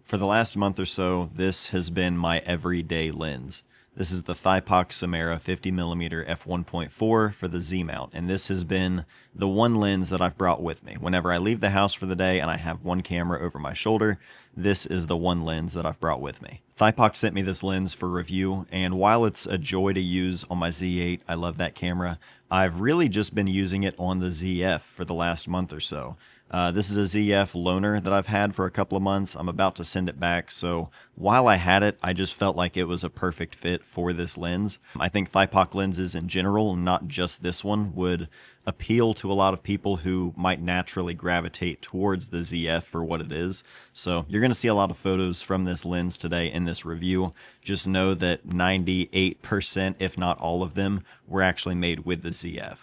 For the last month or so, this has been my everyday lens. This is the Thypoch Simera 50mm f1.4 for the Z mount, and this has been the one lens that I've brought with me. Whenever I leave the house for the day and I have one camera over my shoulder, this is the one lens that I've brought with me. Thypoch sent me this lens for review, and while it's a joy to use on my Z8, I love that camera, I've really just been using it on the ZF for the last month or so. This is a ZF loaner that I've had for a couple of months. I'm about to send it back, so while I had it, I just felt like it was a perfect fit for this lens. I think Thypoch lenses in general, not just this one, would appeal to a lot of people who might naturally gravitate towards the ZF for what it is. So you're going to see a lot of photos from this lens today in this review. Just know that 98%, if not all of them, were actually made with the ZF.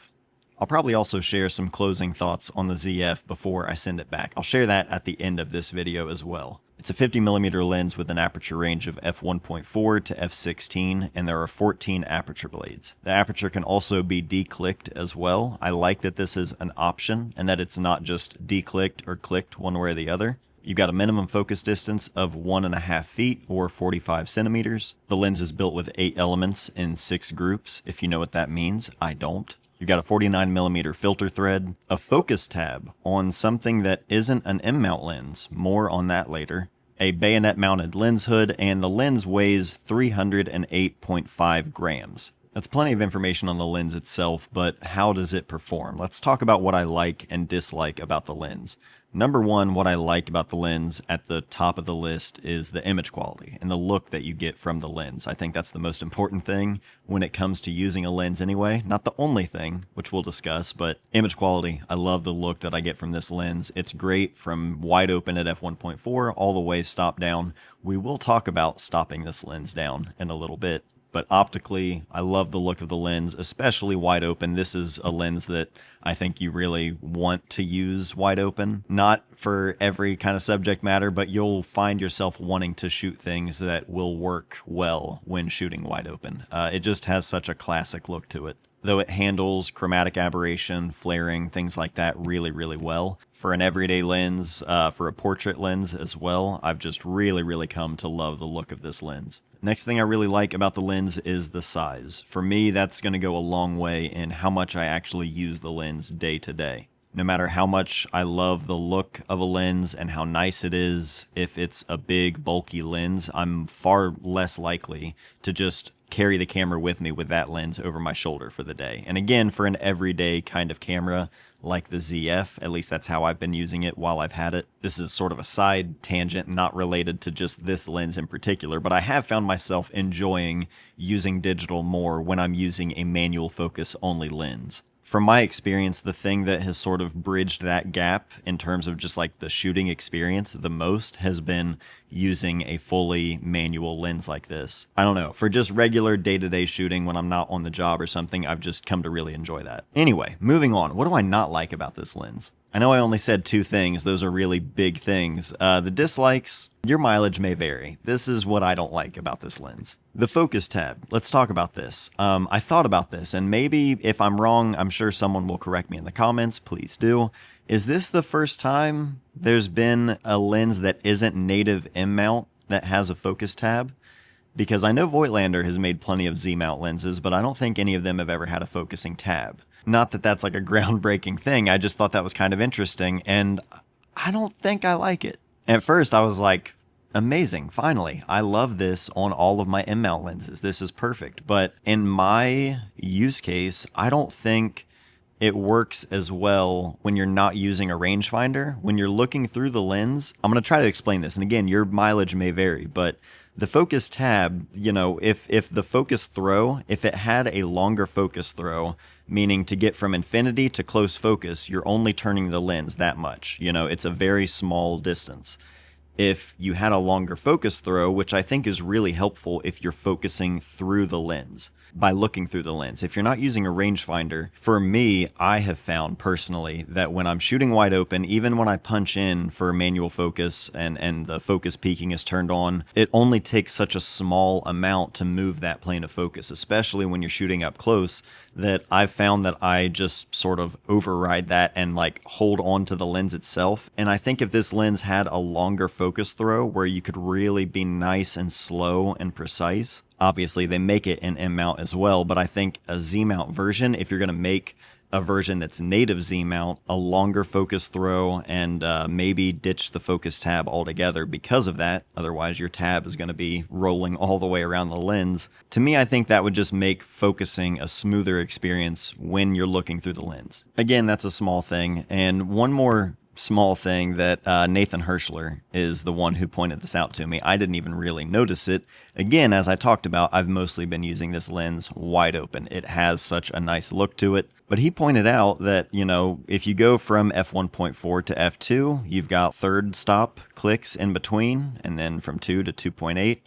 I'll probably also share some closing thoughts on the ZF before I send it back. I'll share that at the end of this video as well. It's a 50mm lens with an aperture range of f1.4 to f16, and there are 14 aperture blades. The aperture can also be declicked as well. I like that this is an option and that it's not just declicked or clicked one way or the other. You've got a minimum focus distance of 1.5 feet or 45 centimeters. The lens is built with 8 elements in 6 groups. If you know what that means, I don't. You've got a 49mm filter thread, a focus tab on something that isn't an M-mount lens, more on that later, a bayonet-mounted lens hood, and the lens weighs 308.5 grams. That's plenty of information on the lens itself, but how does it perform? Let's talk about what I like and dislike about the lens. Number one, what I like about the lens at the top of the list is the image quality and the look that you get from the lens. I think that's the most important thing when it comes to using a lens anyway. Not the only thing, which we'll discuss, but image quality. I love the look that I get from this lens. It's great from wide open at f1.4 all the way stop down. We will talk about stopping this lens down in a little bit. But optically, I love the look of the lens, especially wide open. This is a lens that I think you really want to use wide open. Not for every kind of subject matter, but you'll find yourself wanting to shoot things that will work well when shooting wide open. It just has such a classic look to it. Though it handles chromatic aberration, flaring, things like that really, really well. For an everyday lens, for a portrait lens as well, I've just really come to love the look of this lens. Next thing I really like about the lens is the size. For me, that's going to go a long way in how much I actually use the lens day to day. No matter how much I love the look of a lens and how nice it is, if it's a big, bulky lens, I'm far less likely to just carry the camera with me with that lens over my shoulder for the day. And again, for an everyday kind of camera like the ZF, at least that's how I've been using it while I've had it. This is sort of a side tangent, not related to just this lens in particular, but I have found myself enjoying using digital more when I'm using a manual focus only lens. From my experience, the thing that has sort of bridged that gap in terms of just like the shooting experience the most has been using a fully manual lens like this. I don't know, for just regular day-to-day shooting when I'm not on the job or something, I've just come to really enjoy that. Anyway, moving on, what do I not like about this lens? I know I only said 2 things, those are really big things. The dislikes, your mileage may vary. This is what I don't like about this lens. The focus tab, let's talk about this. I thought about this, and maybe if I'm wrong, I'm sure someone will correct me in the comments, please do. Is this the first time there's been a lens that isn't native M-mount that has a focus tab? Because I know Voigtlander has made plenty of Z-mount lenses, but I don't think any of them have ever had a focusing tab. Not that that's like a groundbreaking thing, I just thought that was kind of interesting, and I don't think I like it. At first I was like, amazing, finally, I love this on all of my M-mount lenses, this is perfect. But in my use case, I don't think it works as well when you're not using a rangefinder. When you're looking through the lens, I'm going to try to explain this, and again, your mileage may vary, but the focus tab, you know, if the focus throw, if it had a longer focus throw, meaning to get from infinity to close focus, you're only turning the lens that much. You know, it's a very small distance. If you had a longer focus throw, which I think is really helpful if you're focusing through the lens. by looking through the lens. If you're not using a rangefinder, for me, I have found personally that when I'm shooting wide open, even when I punch in for manual focus and the focus peaking is turned on, it only takes such a small amount to move that plane of focus, especially when you're shooting up close, that I've found that I just sort of override that and like hold on to the lens itself. And I think if this lens had a longer focus throw where you could really be nice and slow and precise, obviously they make it in M mount as well, but I think a Z mount version, if you're going to make a version that's native Z mount, a longer focus throw, and maybe ditch the focus tab altogether because of that. Otherwise, your tab is going to be rolling all the way around the lens. To me, I think that would just make focusing a smoother experience when you're looking through the lens. Again, that's a small thing. And one more small thing that Nathan Hirschler is the one who pointed this out to me. I didn't even really notice it. Again, as I talked about, I've mostly been using this lens wide open. It has such a nice look to it. But he pointed out that, you know, if you go from f1.4 to f2, you've got third stop clicks in between, and then from 2 to 2.8.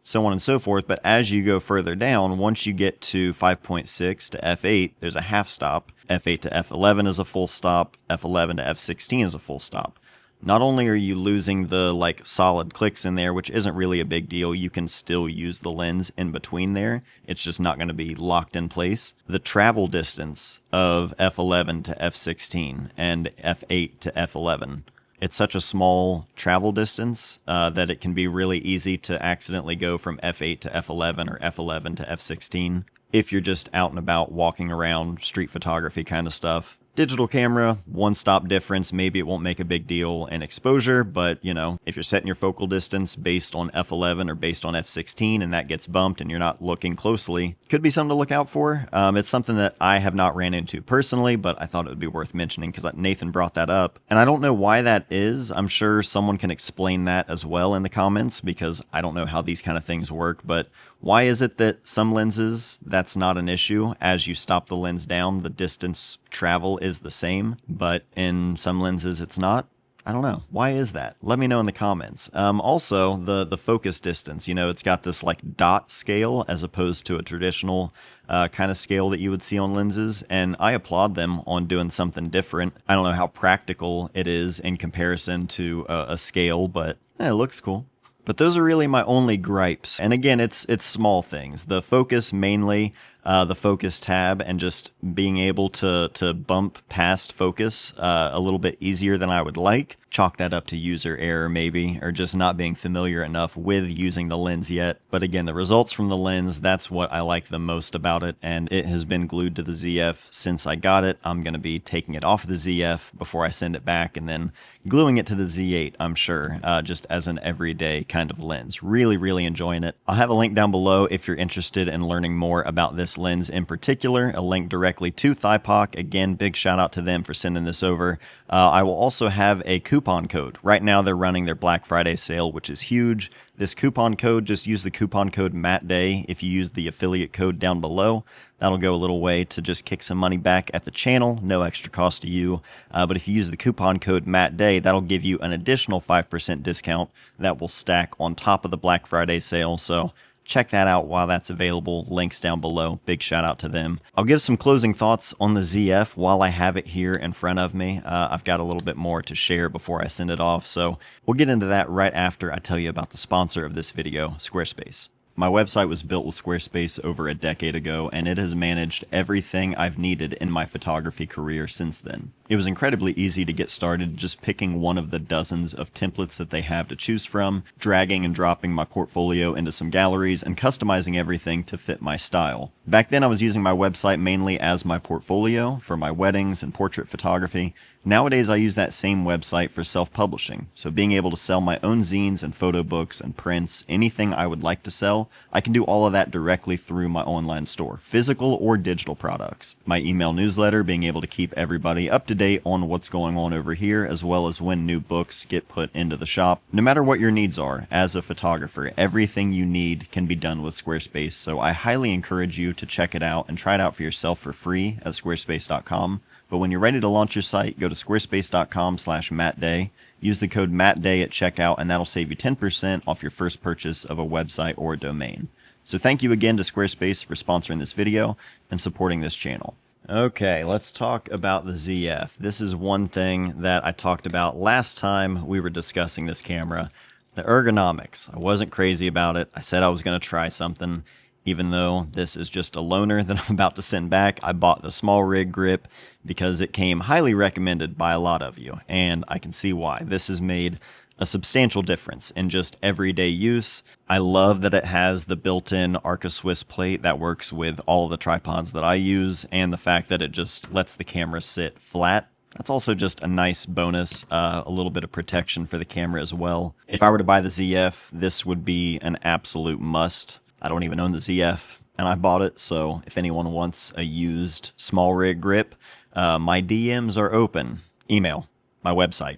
so on and so forth. But as you go further down, once you get to 5.6 to F8, there's a half stop. F8 to F11 is a full stop. F11 to F16 is a full stop. Not only are you losing the like solid clicks in there, which isn't really a big deal, you can still use the lens in between there. It's just not going to be locked in place. The travel distance of F11 to F16 and F8 to F11, it's such a small travel distance that it can be really easy to accidentally go from F8 to F11 or F11 to F16 if you're just out and about walking around, street photography kind of stuff. Digital camera, one stop difference, maybe it won't make a big deal in exposure, but you know, if you're setting your focal distance based on F11 or based on F16 and that gets bumped and you're not looking closely, could be something to look out for. It's something that I have not ran into personally, but I thought it would be worth mentioning because Nathan brought that up. And I don't know why that is. I'm sure someone can explain that as well in the comments because I don't know how these kind of things work, but why is it that some lenses, that's not an issue? As you stop the lens down, the distance travel is the same, but in some lenses it's not? I don't know. Why is that? Let me know in the comments. Also, the focus distance, you know, it's got this like dot scale as opposed to a traditional kind of scale that you would see on lenses, and I applaud them on doing something different. I don't know how practical it is in comparison to a scale, but it looks cool. But those are really my only gripes. And again, it's small things. The focus mainly, the focus tab, and just being able to bump past focus a little bit easier than I would like. Chalk that up to user error maybe, or just not being familiar enough with using the lens yet. But again, the results from the lens, that's what I like the most about it, and it has been glued to the ZF since I got it. I'm going to be taking it off the ZF before I send it back, and then gluing it to the Z8, I'm sure, just as an everyday kind of lens. Really, really enjoying it. I'll have a link down below if you're interested in learning more about this lens in particular, a link directly to Thypoch. Again, big shout out to them for sending this over. I will also have a coupon code. Right now they're running their Black Friday sale, which is huge. This coupon code, just use the coupon code MattDay. If you use the affiliate code down below, that'll go a little way to just kick some money back at the channel, no extra cost to you. But if you use the coupon code MattDay, that'll give you an additional 5% discount that will stack on top of the Black Friday sale. So check that out while that's available. Links down below. Big shout out to them. I'll give some closing thoughts on the ZF while I have it here in front of me. I've got a little bit more to share before I send it off, so we'll get into that right after I tell you about the sponsor of this video, Squarespace. My website was built with Squarespace over a decade ago, and it has managed everything I've needed in my photography career since then. It was incredibly easy to get started just picking one of the dozens of templates that they have to choose from, dragging and dropping my portfolio into some galleries, and customizing everything to fit my style. Back then I was using my website mainly as my portfolio for my weddings and portrait photography. Nowadays I use that same website for self-publishing, so being able to sell my own zines and photo books and prints, anything I would like to sell, I can do all of that directly through my online store, physical or digital products. My email newsletter, being able to keep everybody up to date on what's going on over here, as well as when new books get put into the shop. No matter what your needs are, as a photographer, everything you need can be done with Squarespace, so I highly encourage you to check it out and try it out for yourself for free at squarespace.com. But when you're ready to launch your site, go to squarespace.com/MattDay. Use the code MattDay at checkout, and that'll save you 10% off your first purchase of a website or a domain. So thank you again to Squarespace for sponsoring this video and supporting this channel. Okay, let's talk about the ZF. This is one thing that I talked about last time we were discussing this camera. The ergonomics. I wasn't crazy about it. I said I was going to try something. Even though this is just a loaner that I'm about to send back, I bought the small rig grip because it came highly recommended by a lot of you, and I can see why. This has made a substantial difference in just everyday use. I love that it has the built-in Arca Swiss plate that works with all of the tripods that I use, and the fact that it just lets the camera sit flat. That's also just a nice bonus, a little bit of protection for the camera as well. If I were to buy the ZF, this would be an absolute must. I don't even own the ZF, and I bought it, so if anyone wants a used small rig grip, my DMs are open. Email, my website.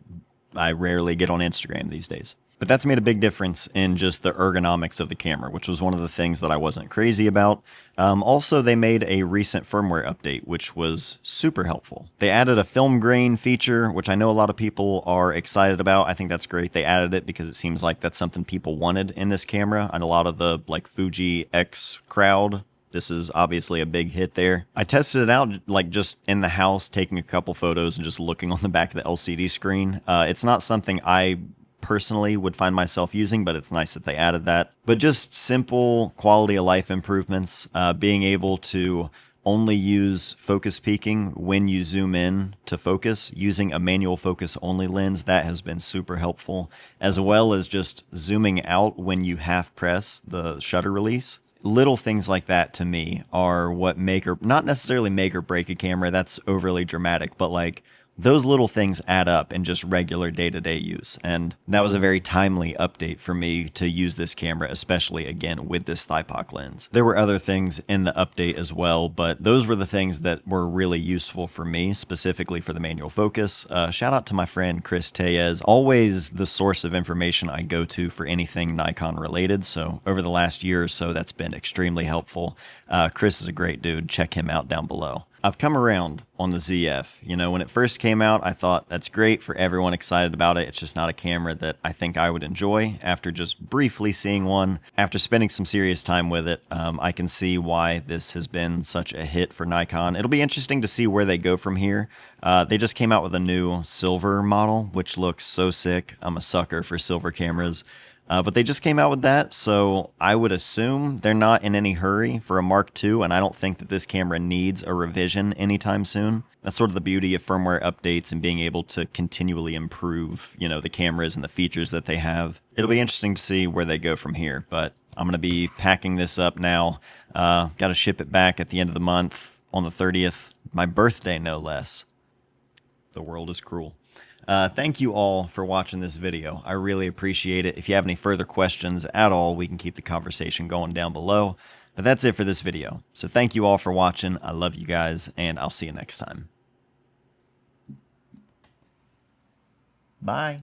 I rarely get on Instagram these days. But that's made a big difference in just the ergonomics of the camera, which was one of the things that I wasn't crazy about. Also, they made a recent firmware update, which was super helpful. They added a film grain feature, which I know a lot of people are excited about. I think that's great. They added it because it seems like that's something people wanted in this camera, and a lot of the like Fuji X crowd. This is obviously a big hit there. I tested it out like just in the house, taking a couple photos and just looking on the back of the LCD screen. It's not something I personally would find myself using, but it's nice that they added that. But just simple quality of life improvements, being able to only use focus peaking when you zoom in to focus, using a manual focus only lens, that has been super helpful, as well as just zooming out when you half press the shutter release. Little things like that to me are what make or not necessarily make or break a camera. That's overly dramatic, but like those little things add up in just regular day-to-day use. And that was a very timely update for me to use this camera, especially again with this Thypoch lens. There were other things in the update as well, but those were the things that were really useful for me, specifically for the manual focus. Shout out to my friend Chris Tellez, always the source of information I go to for anything Nikon related. So over the last year or so, that's been extremely helpful. Chris is a great dude. Check him out down below. I've come around on the ZF. You know, when it first came out, I thought that's great for everyone excited about it. It's just not a camera that I think I would enjoy. After just briefly seeing one, after spending some serious time with it, I can see why this has been such a hit for Nikon. It'll be interesting to see where they go from here. They just came out with a new silver model, which looks so sick. I'm a sucker for silver cameras. But they just came out with that, so I would assume they're not in any hurry for a Mark II, and I don't think that this camera needs a revision anytime soon. That's sort of the beauty of firmware updates and being able to continually improve, you know, the cameras and the features that they have. It'll be interesting to see where they go from here, but I'm going to be packing this up now. Got to ship it back at the end of the month on the 30th, my birthday no less. The world is cruel. Thank you all for watching this video. I really appreciate it. If you have any further questions at all, we can keep the conversation going down below. But that's it for this video. So thank you all for watching. I love you guys, and I'll see you next time. Bye.